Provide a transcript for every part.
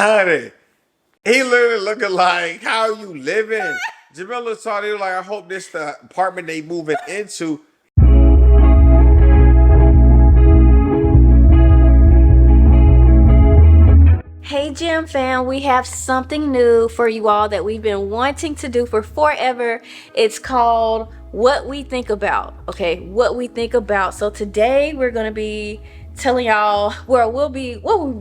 Honey, he literally looking like, how you living? Jamila saw they were like, I hope this the apartment they moving into. Hey Gym fam, we have something new for you all that we've been wanting to do for forever. It's called What We Think About. Okay, what we think about. So today we're gonna be telling y'all what we'll be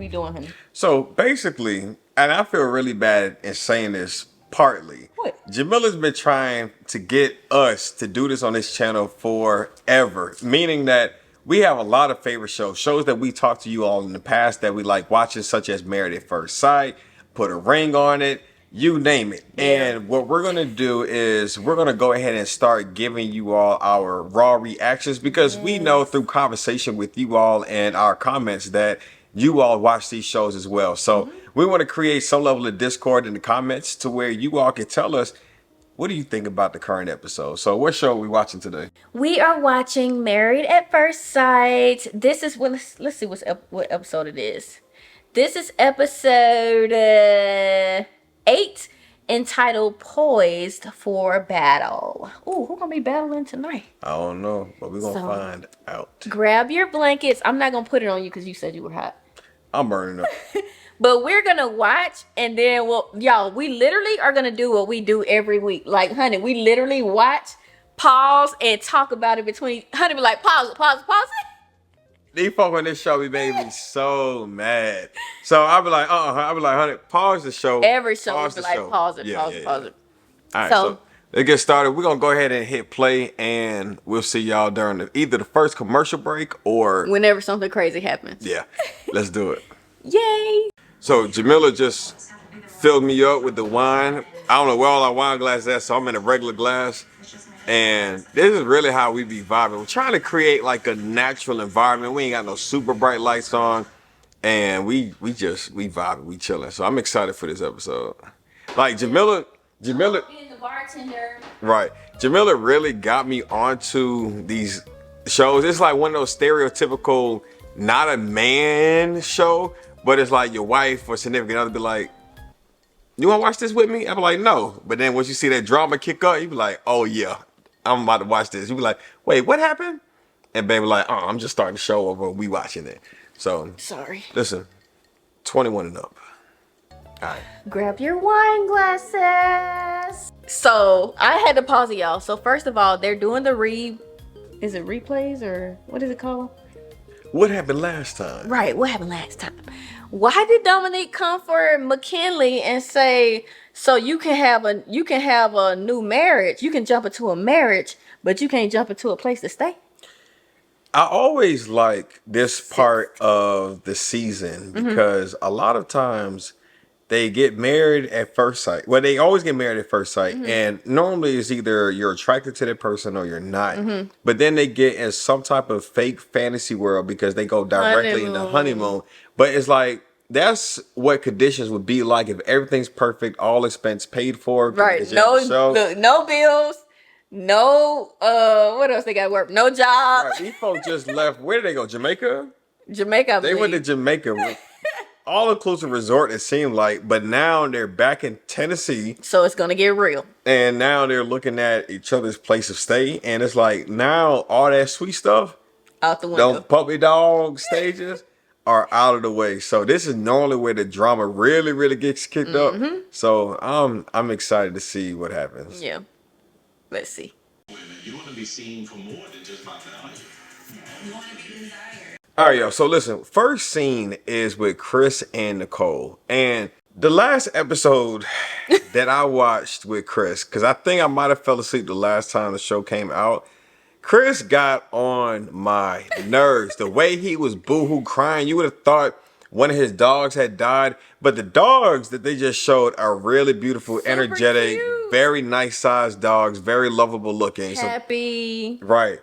doing, honey. So basically, and I feel really bad in saying this partly. What? Jamila's been trying to get us to do this on this channel forever, meaning that we have a lot of favorite shows that we talked to you all in the past that we like watching, such as Married at First Sight, Put a Ring on It, you name it. Yeah. And what we're going to do is we're going to go ahead and start giving you all our raw reactions because we know through conversation with you all and our comments that you all watch these shows as well. So we want to create some level of discord in the comments to where you all can tell us, what do you think about the current episode? So what show are we watching today? We are watching Married at First Sight. This is let's see what episode it is. This is episode 8, entitled Poised for Battle. Ooh, who gonna be battling tonight? I don't know, but we're gonna find out. Grab your blankets. I'm not gonna put it on you because you said you were hot. I'm burning up. But we're gonna watch, and then y'all, we literally are gonna do what we do every week. Like, honey, we literally watch, pause, and talk about it between. Honey, be like, pause it. These folk on this show be made me so mad. So I'll be like, I'll be like, honey, pause the show. Every show Pause be the like, show. pause it. Yeah. Pause it. All right, so let's get started. We're gonna go ahead and hit play, and we'll see y'all during either the first commercial break or whenever something crazy happens. Yeah, let's do it. Yay! So Jamila just filled me up with the wine. I don't know where all our wine glasses at, so I'm in a regular glass. And this is really how we be vibing. We're trying to create like a natural environment. We ain't got no super bright lights on. And we vibing, we chilling. So I'm excited for this episode. Like Jamila being the bartender. Right. Jamila really got me onto these shows. It's like one of those stereotypical, not a man show, but it's like your wife or significant other be like, you want to watch this with me? I be like, no. But then once you see that drama kick up, you be like, oh yeah, I'm about to watch this. You be like, wait, what happened? And baby like, I'm just starting the show over. We watching it. So sorry. Listen, 21 and up. All right. Grab your wine glasses. So I had to pause it, y'all. So first of all, they're doing the is it replays or what is it called? What happened last time? Right, what happened last time? Why did Dominique come for McKinley and say, so you can have a new marriage, you can jump into a marriage, but you can't jump into a place to stay? I always like this part of the season because a lot of times they get married at first sight. Well, they always get married at first sight. And normally it's either you're attracted to that person or you're not. But then they get in some type of fake fantasy world because they go directly into honeymoon. But it's like, that's what conditions would be like if everything's perfect, all expense paid for. Right. No bills. No, what else they got to work? No job. Right. These folks just left. Where did they go? Jamaica? Jamaica, They went to Jamaica. All-inclusive resort, it seemed like, but now they're back in Tennessee. So it's gonna get real. And now they're looking at each other's place of stay, and it's like now all that sweet stuff out the window. Those puppy dog stages are out of the way. So this is normally where the drama really, really gets kicked up. So I'm excited to see what happens. Yeah, let's see. You want to be seen for more than just my value. You want to be desired. All right, yo. So listen, first scene is with Chris and Nicole. And the last episode that I watched with Chris, because I think I might have fell asleep the last time the show came out, Chris got on my nerves. The way he was boohoo crying, you would have thought one of his dogs had died. But the dogs that they just showed are really beautiful, super energetic, cute. Very nice sized dogs, very lovable looking. Happy. So, right.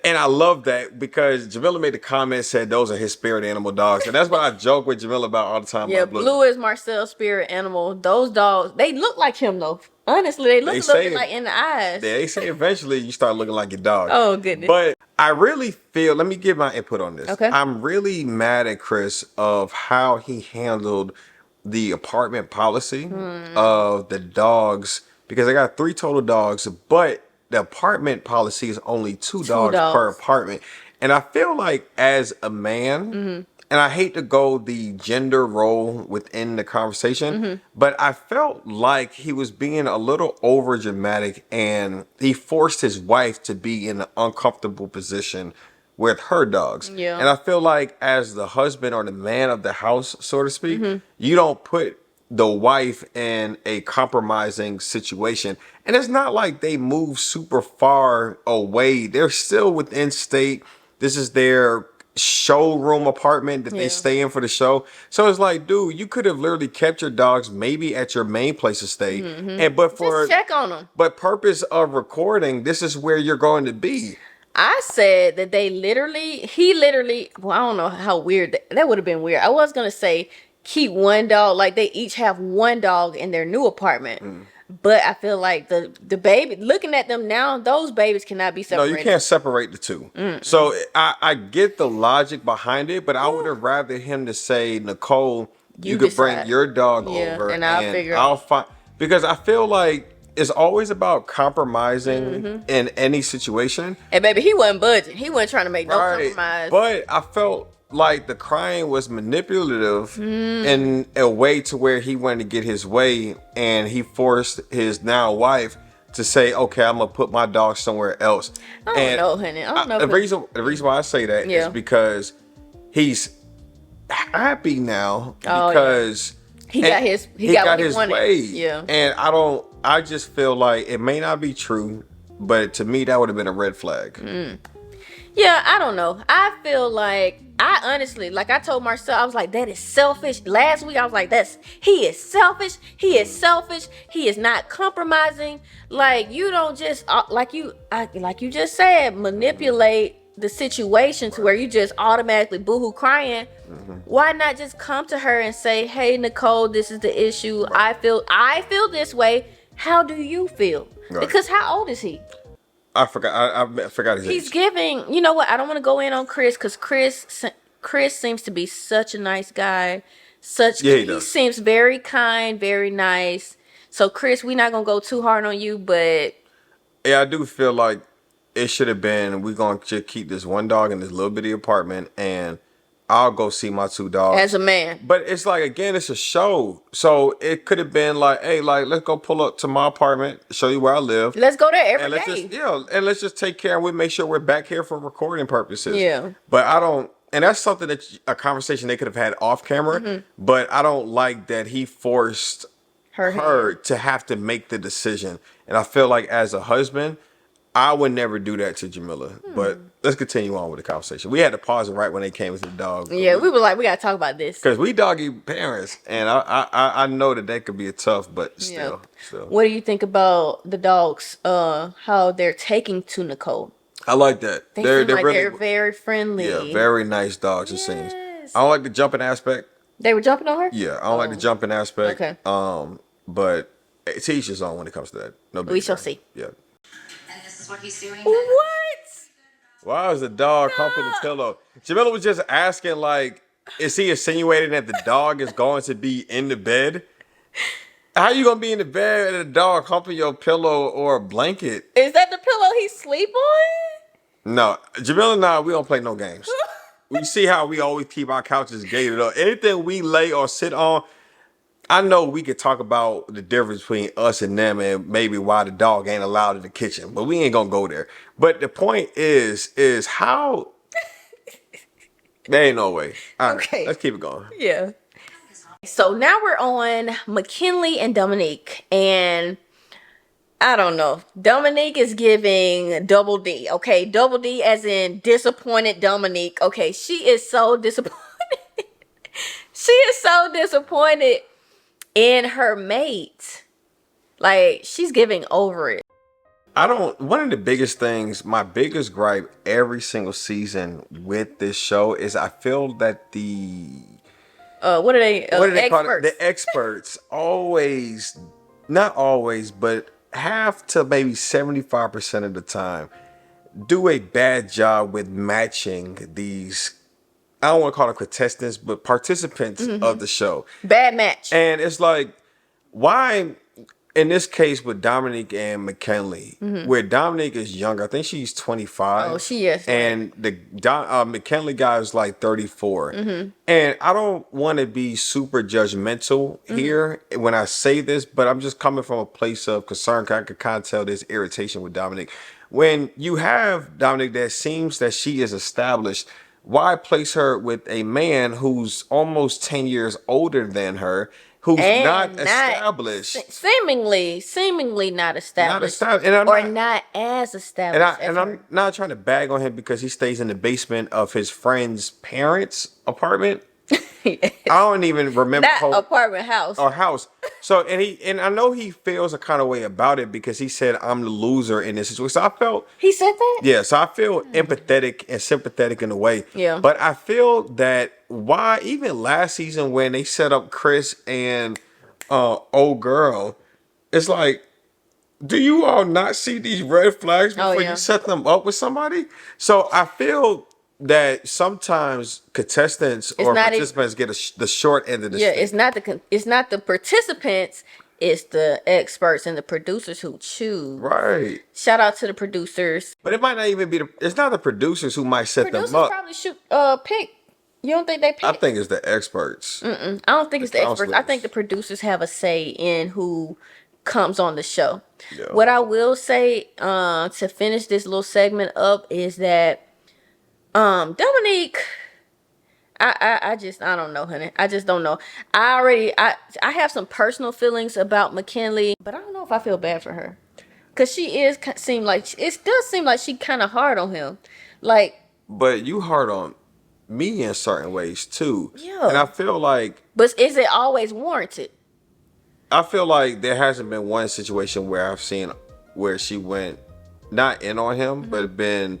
And I love that because Jamila made the comment, said those are his spirit animal dogs. And that's what I joke with Jamila about all the time. Yeah, Blue is Marcel's spirit animal. Those dogs, they look like him though. Honestly, they look a little bit like in the eyes. Yeah, they say eventually you start looking like your dog. Oh, goodness. But I really feel, let me give my input on this. Okay. I'm really mad at Chris of how he handled the apartment policy of the dogs, because I got 3 total dogs, but the apartment policy is only 2 dogs per dogs. apartment. And I feel like as a man, and I hate to go the gender role within the conversation, but I felt like he was being a little over dramatic and he forced his wife to be in an uncomfortable position with her dogs. Yeah. And I feel like as the husband or the man of the house, so to speak, you don't put the wife in a compromising situation. And it's not like they move super far away. They're still within state. This is their showroom apartment that they stay in for the show. So it's like, dude, you could have literally kept your dogs maybe at your main place of stay. And but for Just check on them. but purpose of recording, this is where you're going to be. I said that he literally, well, I don't know how weird that would have been weird. I was going to say keep one dog, like they each have one dog in their new apartment. But I feel like the baby, looking at them now, those babies cannot be separated. No, you can't separate the two. So I get the logic behind it, but I would have rather him to say, Nicole, you could bring decide. your dog Yeah, over and I'll I'll find, because I feel like it's always about compromising in any situation. And baby, he wasn't budging. He wasn't trying to make no compromise. But I felt like the crying was manipulative in a way to where he wanted to get his way, and he forced his now wife to say, okay, I'm gonna put my dog somewhere else. I don't know, honey. I don't know. The reason why I say that is because he's happy now because he got what he wanted. way. Yeah. And I just feel like it may not be true, but to me that would have been a red flag. Yeah, I don't know. I feel like, I honestly, like I told Marcel, I was like, that is selfish. Last week, I was like, he is selfish. He is selfish. He is not compromising. Like, you don't just, like you just said, manipulate the situation to where you just automatically boohoo crying. Why not just come to her and say, hey, Nicole, this is the issue. I feel this way. How do you feel? Because how old is he? I forgot his age. He's giving, you know what? I don't want to go in on Chris because Chris seems to be such a nice guy. He seems very kind, very nice. So Chris, we're not gonna go too hard on you, but yeah, I do feel like it should have been, we're gonna just keep this one dog in this little bitty apartment, and I'll go see my 2 dogs as a man. But it's like, again, it's a show, so it could have been like, hey, like, let's go pull up to my apartment, show you where I live. Let's go there every day. And let's just take care, and we make sure we're back here for recording purposes. Yeah. But I don't, and that's something a conversation they could have had off camera. But I don't like that he forced her to have to make the decision. And I feel like as a husband, I would never do that to Jamila. But let's continue on with the conversation. We had to pause it right when they came with the dog. Yeah, we were like, we got to talk about this. Because we doggy parents, and I know that could be a tough, but still. What do you think about the dogs, how they're taking to Nicole? I like that. They're very friendly. Yeah, very nice dogs, it seems. I don't like the jumping aspect. They were jumping on her? Yeah, I don't like the jumping aspect. Okay. But it's each his own when it comes to that. No big we shall see. Yeah. And this is what he's doing. What? Why is the dog humping the pillow? Jamila was just asking, like, is he insinuating that the dog is going to be in the bed? How you gonna be in the bed and a dog humping your pillow or a blanket? Is that the pillow he sleep on? No, Jamila and I, we don't play no games. We see how we always keep our couches gated up. Anything we lay or sit on, I know we could talk about the difference between us and them and maybe why the dog ain't allowed in the kitchen, but we ain't gonna go there. But the point is how there ain't no way. All right, Okay. let's keep it going. Yeah. So now we're on McKinley and Dominique, and I don't know. Dominique is giving double D. Okay, double D as in disappointed Dominique. Okay, she is so disappointed. She is so disappointed in her mate. Like, she's giving over it. One of the biggest things, my biggest gripe every single season with this show is I feel that what are they call it? The experts always, not always, but half to maybe 75% of the time do a bad job with matching these I don't want to call them contestants, but participants of the show. Bad match. And it's like, why, in this case with Dominique and McKinley, where Dominique is younger, I think she's 25. Oh, she is, And the McKinley guy is like 34. And I don't want to be super judgmental here when I say this, but I'm just coming from a place of concern. 'Cause I can kind of tell there's irritation with Dominique. When you have Dominique that seems that she is established, why place her with a man who's almost 10 years older than her, who's And not established? Seemingly not established. And I'm or not- not as established. And I'm not trying to bag on him because he stays in the basement of his friend's parents' apartment. I don't even remember Not apartment house. or house. So and I know he feels a kind of way about it because he said I'm the loser in this situation. So I felt He said that? yeah, so I feel empathetic and sympathetic in a way. Yeah. But I feel that why even last season when they set up Chris and old girl, it's like, do you all not see these red flags before yeah. you set them up with somebody? So I feel that sometimes contestants or not participants get the short end of the stick. It's not the participants, it's the experts and the producers who choose. Right. Shout out to the producers. But it might not even be it's not the producers who might set Producers them up. probably pick. You don't think they pick? I think it's the experts. I don't think it's the experts. I counselors. think the producers have a say in who comes on the show. Yeah. What I will say to finish this little segment up is that Dominique, I don't know, honey. I just don't know. I have some personal feelings about McKinley, but I don't know if I feel bad for her, cause it does seem like she kind of hard on him, like. But you hard on me in certain ways too. Yeah. And I feel like But is it always warranted? there hasn't been one situation where I've seen where she went not in on him, but been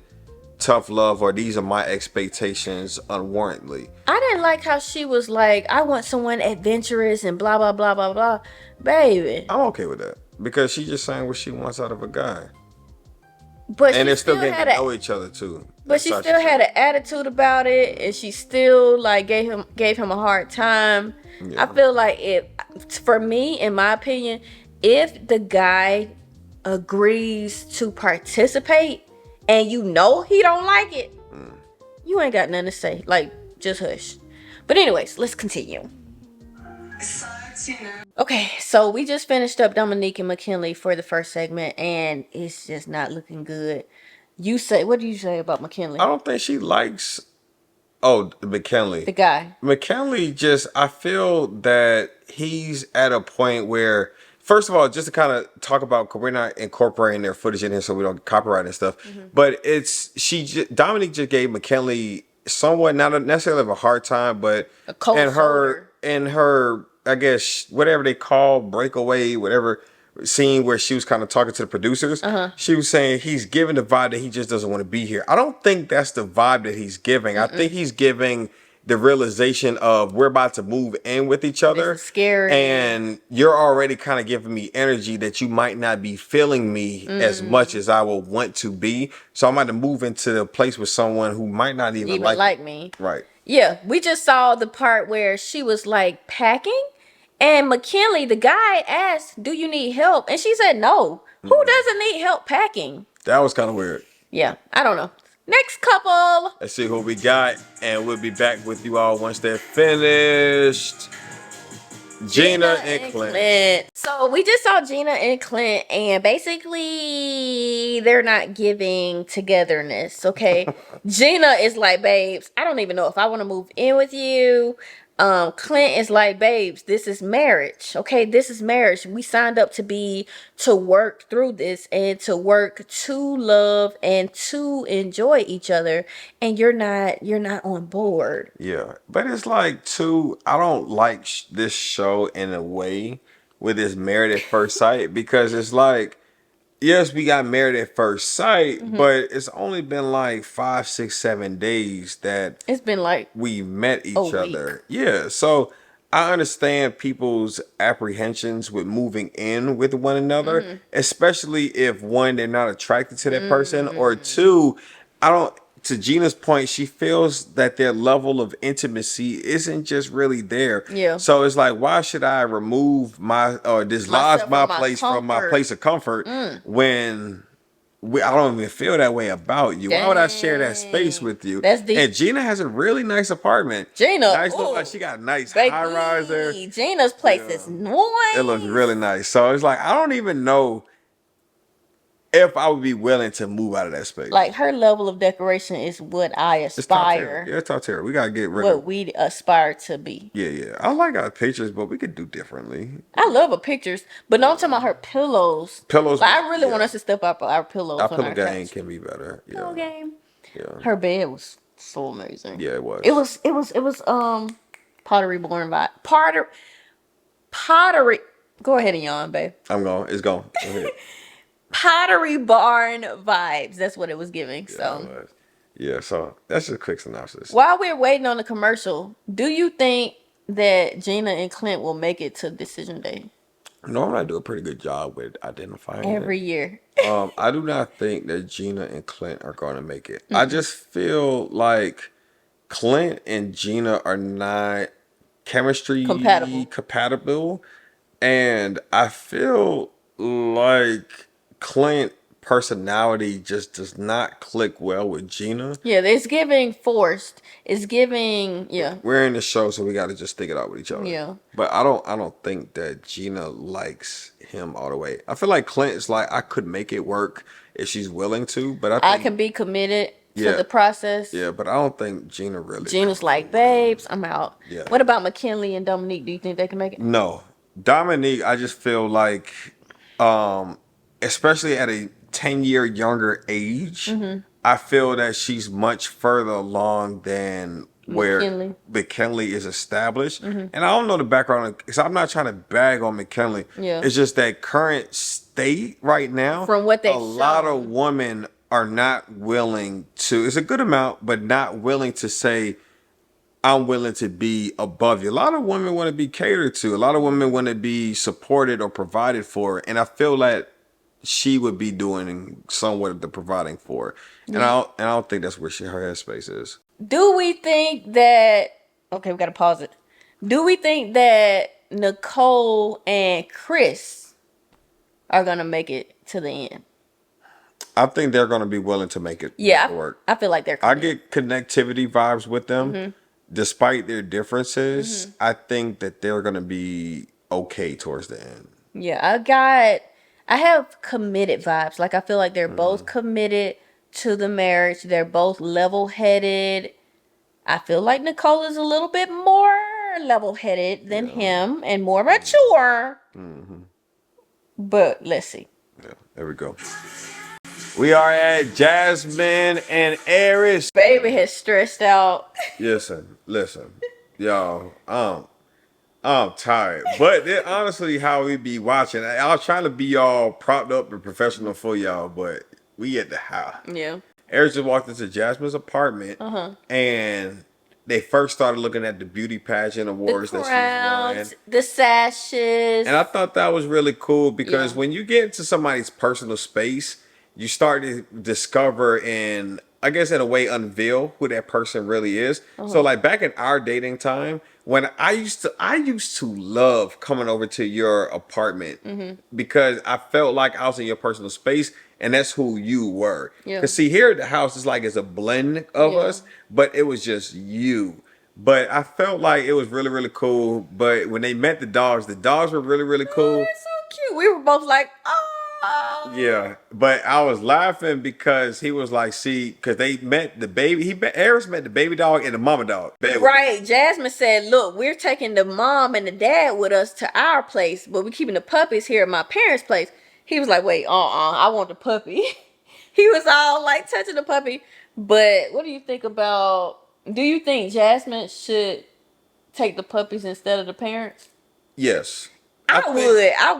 tough love or these are my expectations unwarrantedly. I didn't like how she was like, I want someone adventurous and blah blah blah blah blah. Baby. I'm okay with that because she's just saying what she wants out of a guy. But And she they're still getting had to know each other too. But she still had an attitude about it, and she still like gave him a hard time. Yeah. I feel like for me, in my opinion, if the guy agrees to participate and you know he don't like it, you ain't got nothing to say. Like, just hush. But anyways, let's continue. Okay, so we just finished up Dominique and McKinley for the first segment, and it's just not looking good. What do you say about McKinley? I don't think she likes McKinley. The guy. McKinley I feel that he's at a point where, first of all, just to kind of talk about, cause we're not incorporating their footage in here so we don't copyright and stuff, but Dominique just gave McKinley somewhat, not necessarily of a hard time, but A cold shoulder. in her, I guess, whatever they call breakaway, whatever scene where she was kind of talking to the producers, she was saying he's giving the vibe that he just doesn't want to be here. I don't think that's the vibe that he's giving. I think he's giving the realization of we're about to move in with each other. This is scary. And you're already kind of giving me energy that you might not be feeling me as much as I will want to be. So I'm about to move into a place with someone who might not even like me. Right. Yeah, we just saw the part where she was like packing, and McKinley, the guy, asked, "Do you need help?" And she said, "No. Who doesn't need help packing?" That was kind of weird. Yeah, I don't know. Next couple. Let's see who we got, and we'll be back with you all once they're finished. Gina and Clint. So we just saw Gina and Clint, and basically they're not giving togetherness, okay? Gina is like, babes, I don't even know if I want to move in with you. Clint is like, babes, this is marriage, okay? This is marriage. We signed up to work through this and to work to love and to enjoy each other, and you're not on board. Yeah, but it's like I don't like this show in a way with this Married at First Sight, because it's like, yes, we got married at first sight, but it's only been like 5, 6, 7 days that It's been like we met each a other. Yeah, so I understand people's apprehensions with moving in with one another, especially if one, they're not attracted to that person, or two, to Gina's point, she feels that their level of intimacy isn't just really there. Yeah. So it's like, why should I remove my or dislodge Myself my from my place from my comfort. place of comfort when I don't even feel that way about you? Why would I share that space Dang. with you? That's deep. And Gina has a really nice apartment. Gina, Nice look ooh, like she got a nice baby, high riser. Gina's place Yeah. is nice. It looks really nice. So it's like, I don't even know if I would be willing to move out of that space. Like her level of decoration is what I It's top tier. aspire. Yeah, it's top tier. We gotta get rid What of. we aspire to be. Yeah. I like our pictures, but we could do differently. I love her pictures, but no, I'm talking about her pillows. Pillows, Like, I really yeah. want us to step up our pillows Our on pillow our game couch. can be better. Yeah. Pillow game. Yeah. Her bed was so amazing. Yeah, it was. It was pottery born vibe. Pottery. Go ahead and yawn, babe. I'm going. It's gone. Go ahead. Pottery barn vibes. That's what it was giving. Yeah, So it was. Yeah, so that's just a quick synopsis. while we're waiting on the commercial, do you think that Gina and Clint will make it to decision day Normally, I do a pretty good job with identifying every it. year? I do not think that Gina and Clint are going to make it. I just feel like Clint and Gina are not chemistry compatible. And I feel like Clint personality just does not click well with Gina. Yeah, it's giving forced. It's giving, yeah. We're in the show, so we got to just stick it out with each other. Yeah. But I don't think that Gina likes him all the way. I feel like Clint is like, I could make it work if she's willing to, but I I think, can be committed to Yeah. the process. yeah, but I don't think Gina really. Gina's like, babes, I'm out. Yeah. What about McKinley and Dominique? Do you think they can make it? No, Dominique, I just feel like, especially at a 10-year younger age, I feel that she's much further along than where McKinley. McKinley is established. And I don't know the background, because I'm not trying to bag on McKinley. Yeah. It's just that current state right now, From what they've a lot shown. of women are not willing to, it's a good amount, but not willing to say, I'm willing to be above you. A lot of women want to be catered to. A lot of women want to be supported or provided for. And I feel like she would be doing somewhat of the providing for it. And I don't think that's where her headspace is. Do we think that, okay, we got to pause it. Do we think that Nicole and Chris are going to make it to the end? I think they're going to be willing to make it Yeah, work. I feel like they're I committed. get connectivity vibes with them. Despite their differences, I think that they're going to be okay towards the end. Yeah, I have committed vibes. Like, I feel like they're both committed to the marriage. They're both level-headed. I feel like Nicole is a little bit more level-headed than him and more mature. But let's see. Yeah, there we go. We are at Jasmine and Eris. Baby has stressed out. Listen, y'all. I'm tired, but they're honestly how we be watching. I was trying to be all propped up and professional for y'all, but we at the house. Yeah. Eris just walked into Jasmine's apartment, and they first started looking at the beauty pageant The awards that she's crowns, won. the sashes. And I thought that was really cool because Yeah. when you get into somebody's personal space, you start to discover and I guess in a way unveil who that person really is. So like back in our dating time, when I used to love coming over to your apartment because I felt like I was in your personal space and that's who you were. Yeah. Cause see here at the house it's like it's a blend of Yeah. us, but it was just you. But I felt like it was really, really cool. But when they met the dogs were really, really cool. They're so cute. We were both like, oh. Yeah, but I was laughing because he was like, see, because they met the baby. Eris met the baby dog and the mama dog. Right. Jasmine said, look, we're taking the mom and the dad with us to our place, but we're keeping the puppies here at my parents' place. He was like, wait, I want the puppy. He was all like touching the puppy. But what do you think about, do you think Jasmine should take the puppies instead of the parents? Yes. I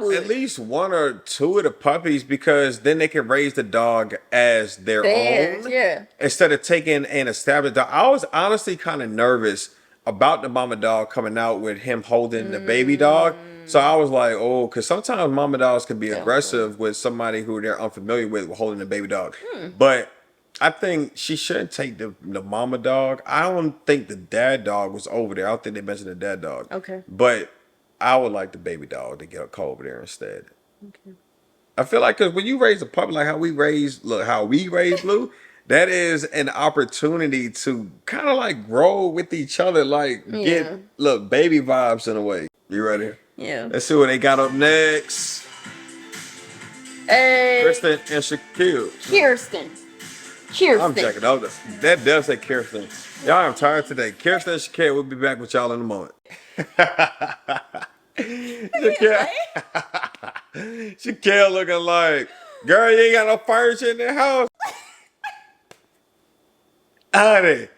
would. At least one or two of the puppies because then they can raise the dog as their Theirs, own. yeah. Instead of taking an established dog. I was honestly kind of nervous about the mama dog coming out with him holding the baby dog. So I was like, oh, because sometimes mama dogs can be aggressive with somebody who they're unfamiliar with holding the baby dog. But I think she shouldn't take the mama dog. I don't think the dad dog was over there. I don't think they mentioned the dad dog. Okay. But I would like the baby dog to get Cole over there instead. Okay. I feel like because when you raise a puppy, like how we raise Blue, that is an opportunity to kind of like grow with each other, like get baby vibes in a way. You ready? Yeah. Let's see what they got up next. Hey. Kristen and Shaquille. Kirsten. I'm checking out. That does say Kirsten. Y'all, I'm tired today. Kirsten and Shaquille, we'll be back with y'all in a moment. Shaquille looking like, girl, you ain't got no furniture in the house. Honey,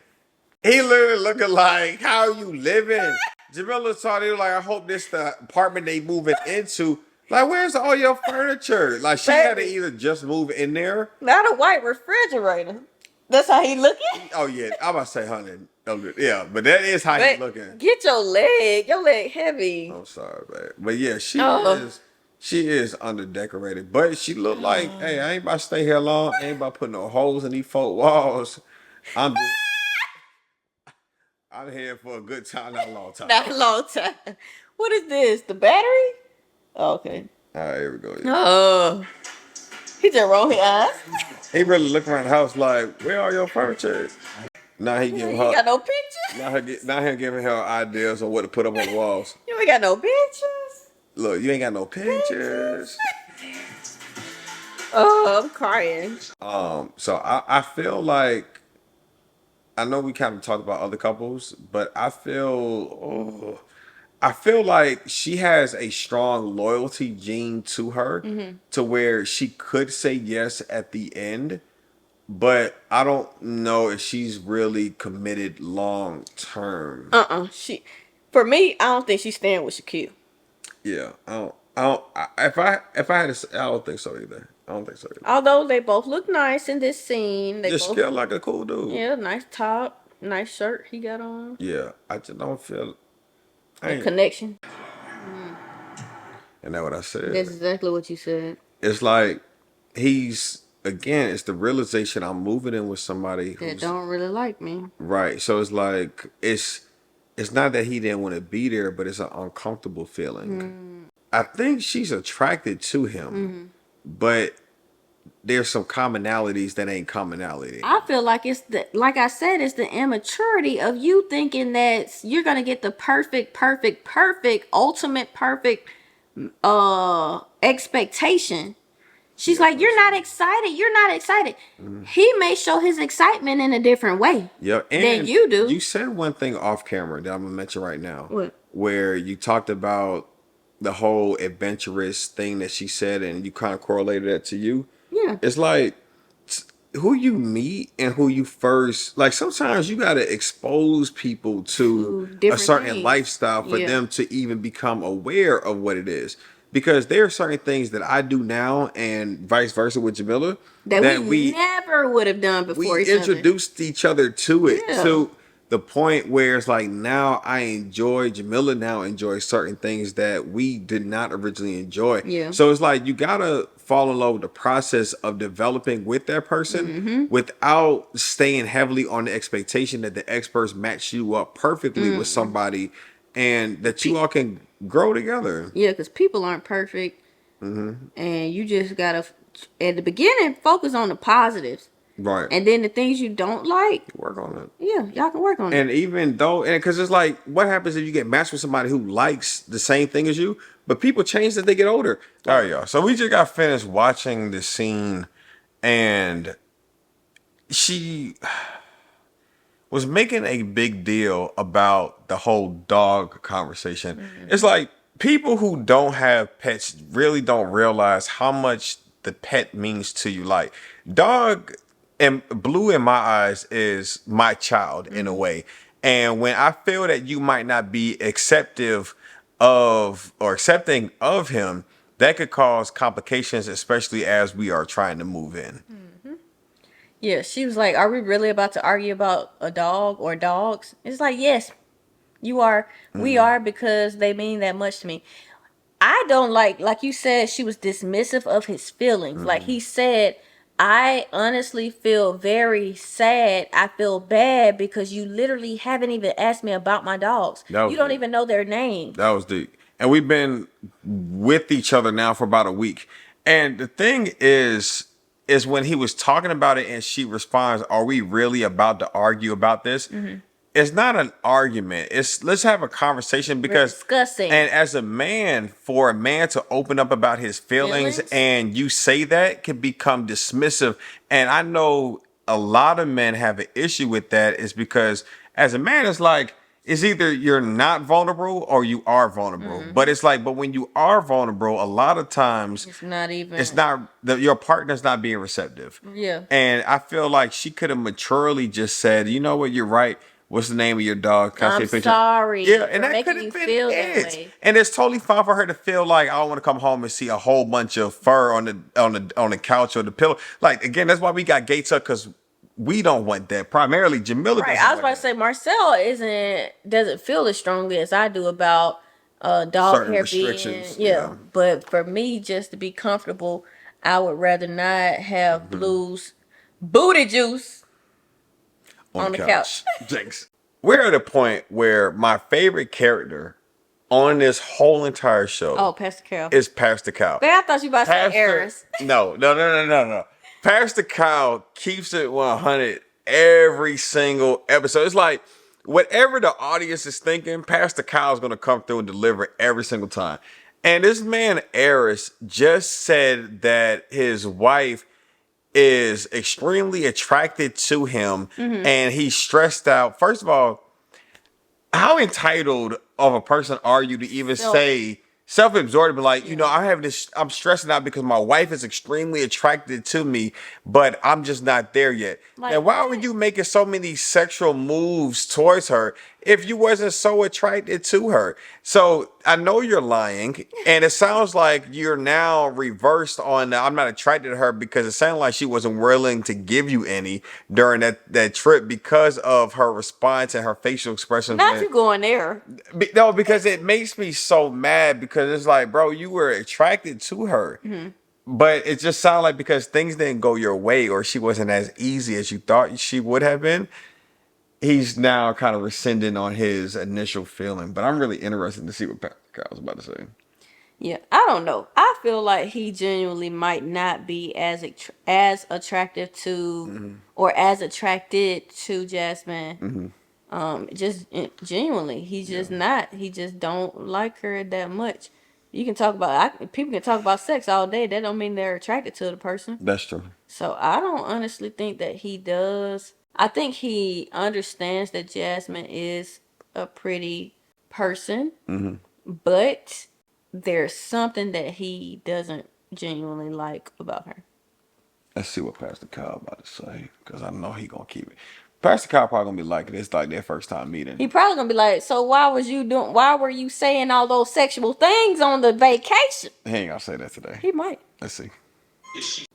he literally looking like, how you living? Jamila saw they like, I hope this the apartment they moving into. Like, where's all your furniture? Like, she had to either just move in there. Not a white refrigerator. That's how he looking? Oh, yeah. I'm about to say, honey. Yeah, but that is how he looking. Get your leg. Your leg heavy. I'm sorry, babe. But yeah, she is under decorated. But she look like, hey, I ain't about to stay here long. I ain't about to put no holes in these 4 walls. I'm here for a good time, not a long time. Not a long time. What is this? The battery? Oh, okay. All right, here we go. Oh. He just rolled his eyes. He really look around the house like, where are your furniture? Now he giving her. You got no pictures? Now he giving her ideas on what to put up on the walls. You ain't got no pictures? Look, you ain't got no pictures. Oh, I'm crying. So I feel like, I know we kind of talked about other couples, but I feel like she has a strong loyalty gene to her, to where she could say yes at the end, but I don't know if she's really committed long term. For me, I don't think she's staying with Shaquille. Yeah, if I had to say, I don't think so either. Although they both look nice in this scene. They just both feel like a cool dude. Yeah, nice top, nice shirt he got on. Yeah, I just don't feel a connection. And that's what I said. That's exactly what you said. It's like it's the realization I'm moving in with somebody that don't really like me. Right. So it's like it's not that he didn't want to be there, but it's an uncomfortable feeling. I think she's attracted to him, but there's some commonalities that ain't commonality. I feel like like I said, it's the immaturity of you thinking that you're gonna get the perfect, ultimate perfect expectation. She's like, you're not excited. He may show his excitement in a different way than you do. You said one thing off camera that I'm gonna mention right now. What? Where you talked about the whole adventurous thing that she said, and you kind of correlated that to you. Yeah. It's like who you meet and who you first, like, sometimes you got to expose people to a certain lifestyle for them to even become aware of what it is. Because there are certain things that I do now, and vice versa with Jamila, that we never would have done before. We introduced each other to it, to the point where it's like, now I enjoy, Jamila now enjoys certain things that we did not originally enjoy. Yeah. So it's like, you gotta fall in love with the process of developing with that person without staying heavily on the expectation that the experts match you up perfectly with somebody, and that you all can grow together. Yeah, because people aren't perfect. And you just gotta, at the beginning, focus on the positives. Right. And then the things you don't like, work on it. Yeah, y'all can work on it. And even though, and because it's like, what happens if you get matched with somebody who likes the same thing as you, but people change as they get older? All right, y'all. So we just got finished watching the scene, and she was making a big deal about the whole dog conversation. It's like, people who don't have pets really don't realize how much the pet means to you. Like, dog and Blue, in my eyes, is my child in a way. And when I feel that you might not be accepting of him, that could cause complications, especially as we are trying to move in. Yeah, she was like, are we really about to argue about a dog or dogs? It's like, yes, you are. We are, because they mean that much to me. I don't like you said, she was dismissive of his feelings. Like he said, I honestly feel very sad. I feel bad because you literally haven't even asked me about my dogs. That You was don't deep. even know their names. That was deep. And we've been with each other now for about a week. And the thing is when he was talking about it and she responds, "Are we really about to argue about this?" It's not an argument. It's let's have a conversation We're because discussing. and as a man, for a man to open up about his feelings and you say that can become dismissive. And I know a lot of men have an issue with that is because as a man, it's like it's either you're not vulnerable or you are vulnerable. But it's like, but when you are vulnerable, a lot of times It's not even. it's not your partner's not being receptive. Yeah. And I feel like she could have maturely just said, you know what, you're right. What's the name of your dog? Can I I'm see a picture? sorry Yeah, for and that making could you have been feel that it. way. And it's totally fine for her to feel like I don't want to come home and see a whole bunch of fur on the couch or the pillow. Like again, that's why we got gates up because we don't want that. Primarily, Jamila Right. doesn't I was about want to say Marcel doesn't feel as strongly as I do about dog Certain hair restrictions, being yeah. But for me, just to be comfortable, I would rather not have Blue's booty juice on the couch. Jinx. We're at a point where my favorite character on this whole entire show Oh, Pastor Carol. is Pastor Cow. Man, I thought you about to say Eris. No. Pastor Cow keeps it 100 every single episode. It's like whatever the audience is thinking, Pastor Cow is going to come through and deliver every single time. And this man, Eris, just said that his wife is extremely attracted to him and he's stressed out. First of all, how entitled of a person are you to even say self-absorbed, like, you know, I'm stressing out because my wife is extremely attracted to me, but I'm just not there yet. Like and why what? were you making so many sexual moves towards her if you wasn't so attracted to her? So I know you're lying, and it sounds like you're now reversed on the, I'm not attracted to her because it sounded like she wasn't willing to give you any during that trip because of her response and her facial expressions. Not you going there. No, because it makes me so mad because it's like, bro, you were attracted to her. But it just sounded like because things didn't go your way or she wasn't as easy as you thought she would have been, he's now kind of rescinding on his initial feeling. But I'm really interested to see what Pascal was about to say. Yeah, I don't know. I feel like he genuinely might not be as attractive to or as attracted to Jasmine. Just genuinely, he's just not. He just don't like her that much. You can talk about people can talk about sex all day. That don't mean they're attracted to the person. That's true. So I don't honestly think that he does. I think he understands that Jasmine is a pretty person, but there's something that he doesn't genuinely like about her. Let's see what Pastor Kyle about to say because I know he gonna keep it. Pastor Kyle probably gonna be like it. It's like their first time meeting. He probably gonna be like, so why were you saying all those sexual things on the vacation? He ain't gonna say that today. He might. Let's see.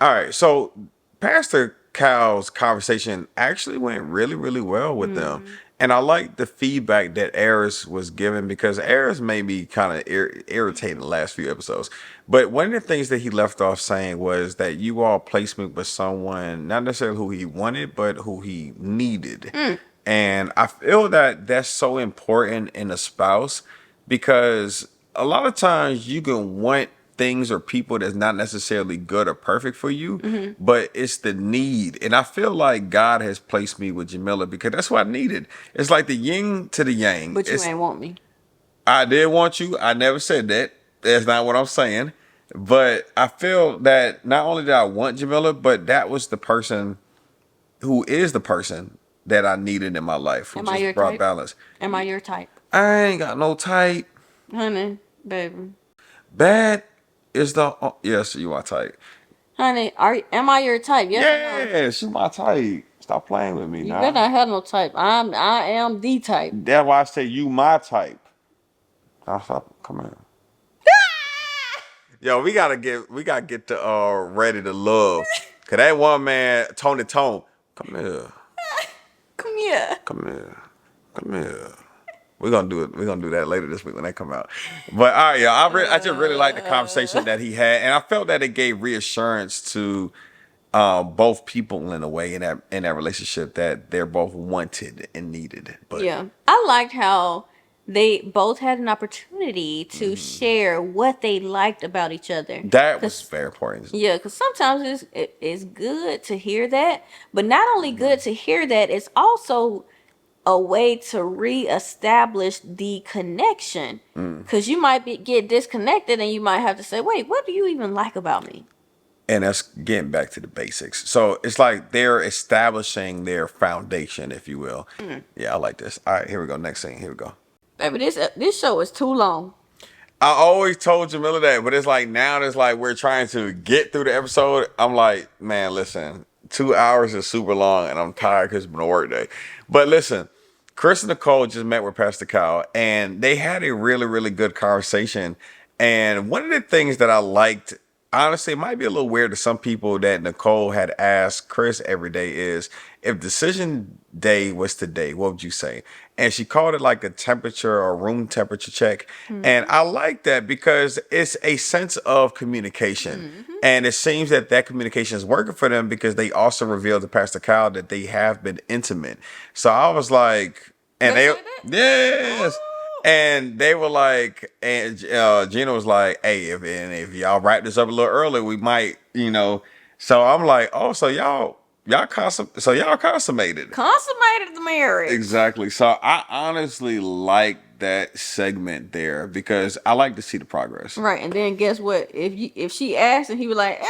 All right, so Pastor Cal's conversation actually went really, really well with them. And I like the feedback that Eris was given because Eris made me kind of irritated the last few episodes. But one of the things that he left off saying was that you all placed me with someone, not necessarily who he wanted, but who he needed. And I feel that that's so important in a spouse because a lot of times you can want things or people that's not necessarily good or perfect for you, but it's the need. And I feel like God has placed me with Jamila because that's what I needed. It's like the yin to the yang. But you ain't want me. I did want you. I never said that. That's not what I'm saying. But I feel that not only did I want Jamila, but that was the person who is the person that I needed in my life. Who Am I your just brought type? balance. Am I your type? I ain't got no type. Honey, baby. Bad is the yes, you are type. Honey, am I your type? Yes or no? Yeah, she my type. Stop playing with me You now. better not have no type. I am the type. That's why I say you my type. Now stop. Come here. Yo, we gotta get to Ready to Love. Cause that one man, Tony Tone, come here. Come here. Come here. Come here. We're gonna do it. We're gonna do that later this week when they come out. But all right, y'all. I just really like the conversation that he had, and I felt that it gave reassurance to both people in a way in that relationship that they're both wanted and needed. But Yeah. I liked how they both had an opportunity to share what they liked about each other. that was very important. Yeah, because sometimes it's good to hear that, but not only good to hear that, it's also a way to reestablish the connection. Because you might get disconnected and you might have to say, wait, what do you even like about me? And that's getting back to the basics. So it's like they're establishing their foundation, if you will. Yeah, I like this. All right, here we go. Next thing. Here we go. Baby, this show is too long. I always told Jamila that, but it's like now it's like we're trying to get through the episode. I'm like, man, listen, 2 hours is super long, and I'm tired because it's been a work day. But listen, Chris and Nicole just met with Pastor Kyle, and they had a really, really good conversation. And one of the things that I liked, honestly, it might be a little weird to some people that Nicole had asked Chris every day is, if decision day was today, what would you say? And she called it like a temperature or room temperature check. And I like that because it's a sense of communication. And it seems that that communication is working for them because they also revealed to Pastor Kyle that they have been intimate. So I was like, and They they, said that? yes. And they were like, and Gina was like, hey, if y'all wrap this up a little early, we might, you know. So I'm like, oh, so y'all consummated. Consummated the marriage. Exactly. So I honestly like that segment there because I like to see the progress. Right, and then guess what? If she asked and he was like,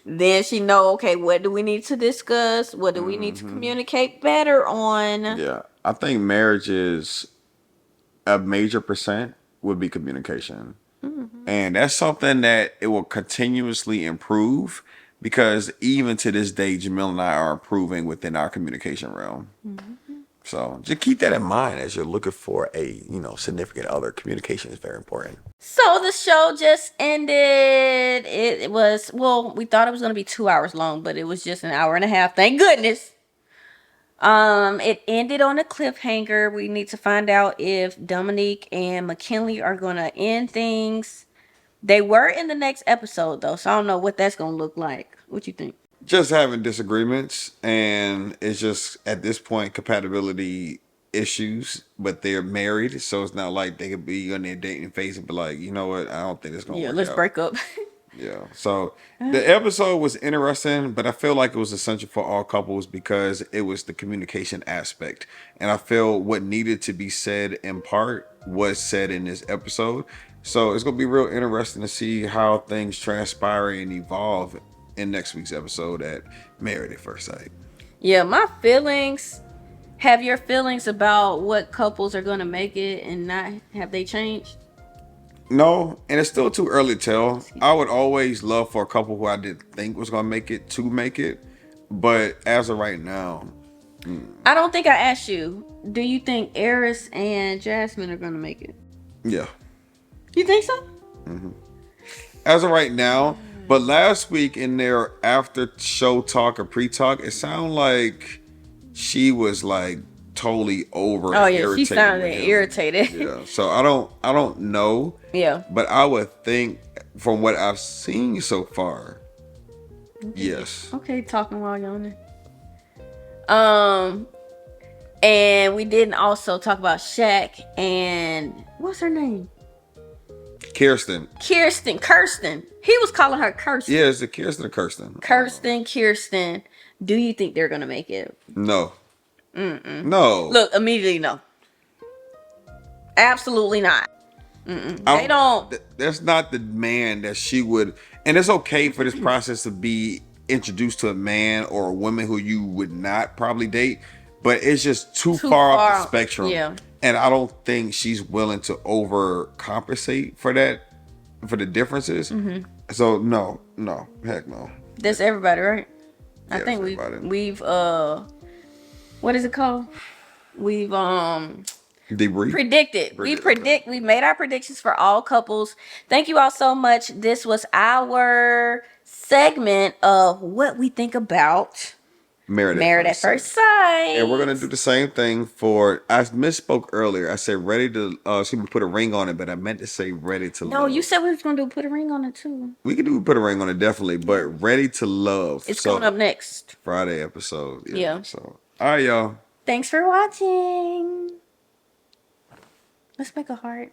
then she know, okay, what do we need to discuss? What do we need to communicate better on? Yeah. I think marriage is a major percent would be communication. And that's something that it will continuously improve because even to this day, Jamil and I are improving within our communication realm. So just keep that in mind as you're looking for a, significant other. Communication is very important. So the show just ended. It was, well, we thought it was going to be 2 hours long, but it was just an hour and a half. Thank goodness. It ended on a cliffhanger. We need to find out if Dominique and McKinley are going to end things. They were in the next episode, though, so I don't know what that's going to look like. What you think? Just having disagreements, and it's just at this point compatibility issues, but they're married, so it's not like they could be on their dating phase and be like, you know what, I don't think it's gonna work Let's out. break up. Yeah. So the episode was interesting, but I feel like it was essential for all couples because it was the communication aspect. And I feel what needed to be said in part was said in this episode. So it's going to be real interesting to see how things transpire and evolve in next week's episode at Married at First Sight. Yeah, my feelings. Have your feelings about what couples are going to make it and not, have they changed? No, and it's still too early to tell. I would always love for a couple who I didn't think was going to make it. But as of right now, I don't think I asked you. Do you think Eris and Jasmine are going to make it? yeah. You think so? As of right now, but last week in their after show talk or pre-talk, it sounded like she was like totally over. Oh yeah, irritated she sounded with him. irritated. Yeah, so I don't know. Yeah. But I would think from what I've seen so far, yes. Okay, talking while yawning. And we didn't also talk about Shaq and what's her name? Kirsten. He was calling her Kirsten. Yeah, is it Kirsten or Kirsten? Kirsten. Do you think they're gonna make it? No. No. Look, immediately no. Absolutely not. They don't. That's not the man that she would. And it's okay for this process to be introduced to a man or a woman who you would not probably date, but it's just too far off the spectrum. Yeah. And I don't think she's willing to overcompensate for that, for the differences. So no, heck no. That's everybody, right? Yeah, I think everybody. we've what is it called? We've Debrief. predicted. We made our predictions for all couples. Thank you all so much. This was our segment of what we think about Married at First Sight. And we're gonna do the same thing for. I misspoke earlier. I said ready to. Excuse me, put a ring on it, but I meant to say ready to love. No, you said we was gonna do put a ring on it too. We could do put a ring on it definitely, but ready to love. It's coming up next Friday episode. Yeah. So all right, y'all. Thanks for watching. Let's make a heart.